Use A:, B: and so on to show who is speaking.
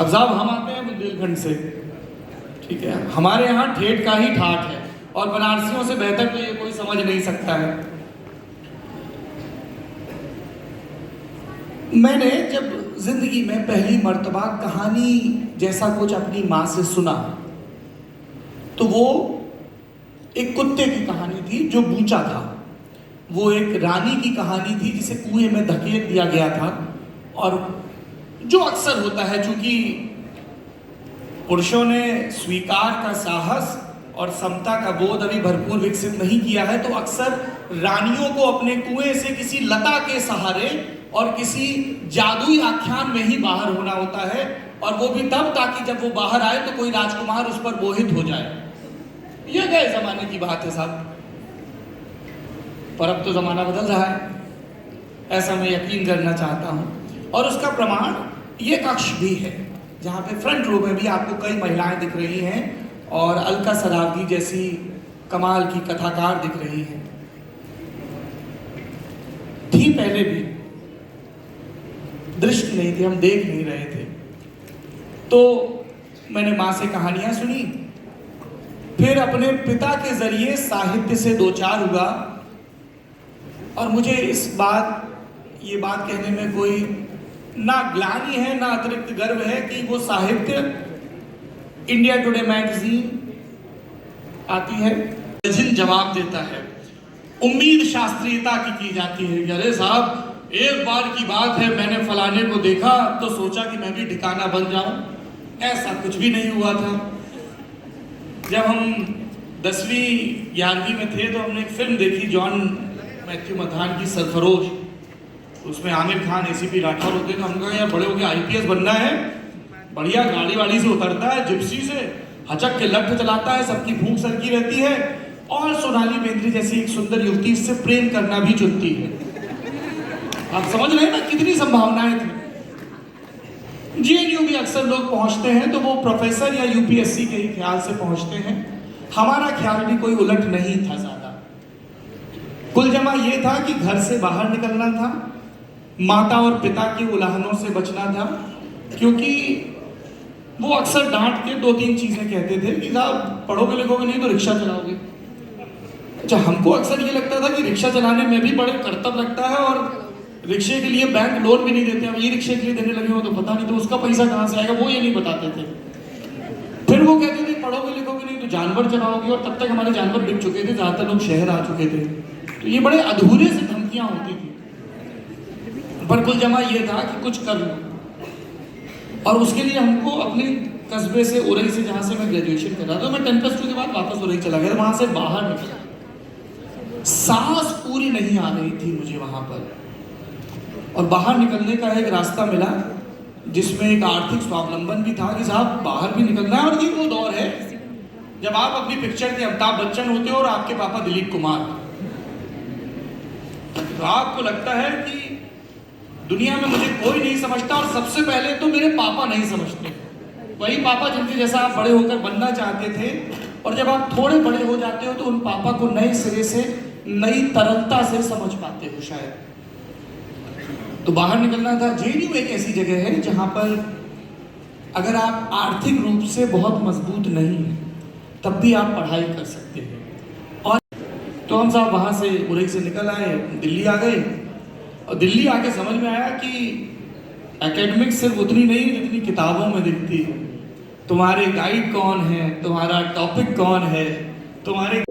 A: अब साहब हम आते हैं बुंदेलखंड से, ठीक है, हमारे यहाँ ठेठ का ही ठाठ है और बनारसियों से बेहतर तो ये कोई समझ नहीं सकता है। मैंने जब जिंदगी में पहली मर्तबा कहानी जैसा कुछ अपनी माँ से सुना तो वो एक कुत्ते की कहानी थी जो बूचा था। वो एक रानी की कहानी थी जिसे कुएं में धकेल दिया गया था, और जो अक्सर होता है, चूंकि पुरुषों ने स्वीकार का साहस और समता का बोध अभी भरपूर विकसित नहीं किया है, तो अक्सर रानियों को अपने कुएं से किसी लता के सहारे और किसी जादुई आख्यान में ही बाहर होना होता है, और वो भी तब ताकि जब वो बाहर आए तो कोई राजकुमार उस पर मोहित हो जाए। यह गए जमाने की बात है साहब, पर अब तो जमाना बदल रहा है, ऐसा मैं यकीन करना चाहता हूं। और उसका प्रमाण ये कक्ष भी है जहां पे फ्रंट रो में भी आपको कई महिलाएं दिख रही हैं और अलका सरावगी जैसी कमाल की कथाकार दिख रही हैं। थी पहले भी, दृष्टि नहीं थी, हम देख नहीं रहे थे। तो मैंने माँ से कहानियां सुनी, फिर अपने पिता के जरिए साहित्य से दो चार हुआ, और मुझे ये बात कहने में कोई ना ग्लानि है ना अतिरिक्त गर्व है कि वो साहित्य इंडिया टुडे मैगजीन आती है, जिन जवाब देता है, उम्मीद शास्त्रीयता की जाती है कि अरे साहब एक बार की बात है, मैंने फलाने को देखा तो सोचा कि मैं भी ठिकाना बन जाऊं। ऐसा कुछ भी नहीं हुआ था। जब हम 10वीं 11वीं में थे तो हमने एक फिल्म देखी जॉन मैथ्यू मधान की, सरफरोश। उसमें आमिर खान एसीपी राठौर होते हैं। हमने कहा यार बड़े होके आईपीएस बनना है, बढ़िया गाड़ी वाड़ी से उतरता है, जिप्सी से हचक के लठ चलाता है, सबकी भूख सरकी रहती है, और सोनाली बेंद्रे जैसी एक सुंदर युवती से प्रेम करना भी चुनती है। आप समझ रहे हैं ना कितनी संभावनाएं थी। जेएनयू भी अक्सर लोग पहुंचते हैं तो वो प्रोफेसर या यूपीएससी के ही ख्याल से पहुंचते हैं। हमारा ख्याल भी कोई उलट नहीं था ज्यादा। कुल जमा ये था कि घर से बाहर निकलना था, माता और पिता के उलाहनों से बचना था, क्योंकि वो अक्सर डांट के 2-3 चीजें कहते थे कि साहब पढ़ोगे लिखोगे नहीं तो रिक्शा चलाओगे। अच्छा, हमको अक्सर ये लगता था कि रिक्शा चलाने में भी बड़े कर्तव्य लगता है, और रिक्शे के लिए बैंक लोन भी नहीं देते। अब ये रिक्शे के लिए देने लगे हो तो पता नहीं तो उसका पैसा कहाँ से आएगा, वो ये नहीं बताते थे। फिर वो कहते थे पढ़ोगे लिखोगे नहीं तो जानवर चलाओगे, और तब तक हमारे जानवर बिक चुके थे, ज्यादातर लोग शहर आ चुके थे। तो ये बड़े अधूरे से धमकियां होती थी। पर कुल जमा ये था कि कुछ कर लो, और उसके लिए हमको अपने कस्बे से, उरई से, जहाँ से मैं ग्रेजुएशन कर रहा था, मैं 10+2 के बाद वापस उरई चला गया, वहां से बाहर निकला। सांस पूरी नहीं आ रही थी मुझे वहां पर, और बाहर निकलने का एक रास्ता मिला जिसमें एक आर्थिक स्वावलंबन भी था कि साहब बाहर भी निकलना है। और ये वो दौर है जब आप अपनी पिक्चर के अमिताभ बच्चन होते हो और आपके पापा दिलीप कुमार, तो आपको लगता है कि दुनिया में मुझे कोई नहीं समझता, और सबसे पहले तो मेरे पापा नहीं समझते। वही पापा जिनके जैसा आप बड़े होकर बनना चाहते थे, और जब आप थोड़े बड़े हो जाते हो तो उन पापा को नए सिरे से, नई तरलता से समझ पाते हो शायद। तो बाहर निकलना था। जेएनयू एक ऐसी जगह है जहां पर अगर आप आर्थिक रूप से बहुत मजबूत नहीं हैं तब भी आप पढ़ाई कर सकते हैं। और तो हम साहब वहां से, उरई से निकल आए, दिल्ली आ गए, और दिल्ली आके समझ में आया कि एकेडमिक्स सिर्फ उतनी नहीं जितनी किताबों में दिखती है। तुम्हारे गाइड कौन है, तुम्हारा टॉपिक कौन है, तुम्हारे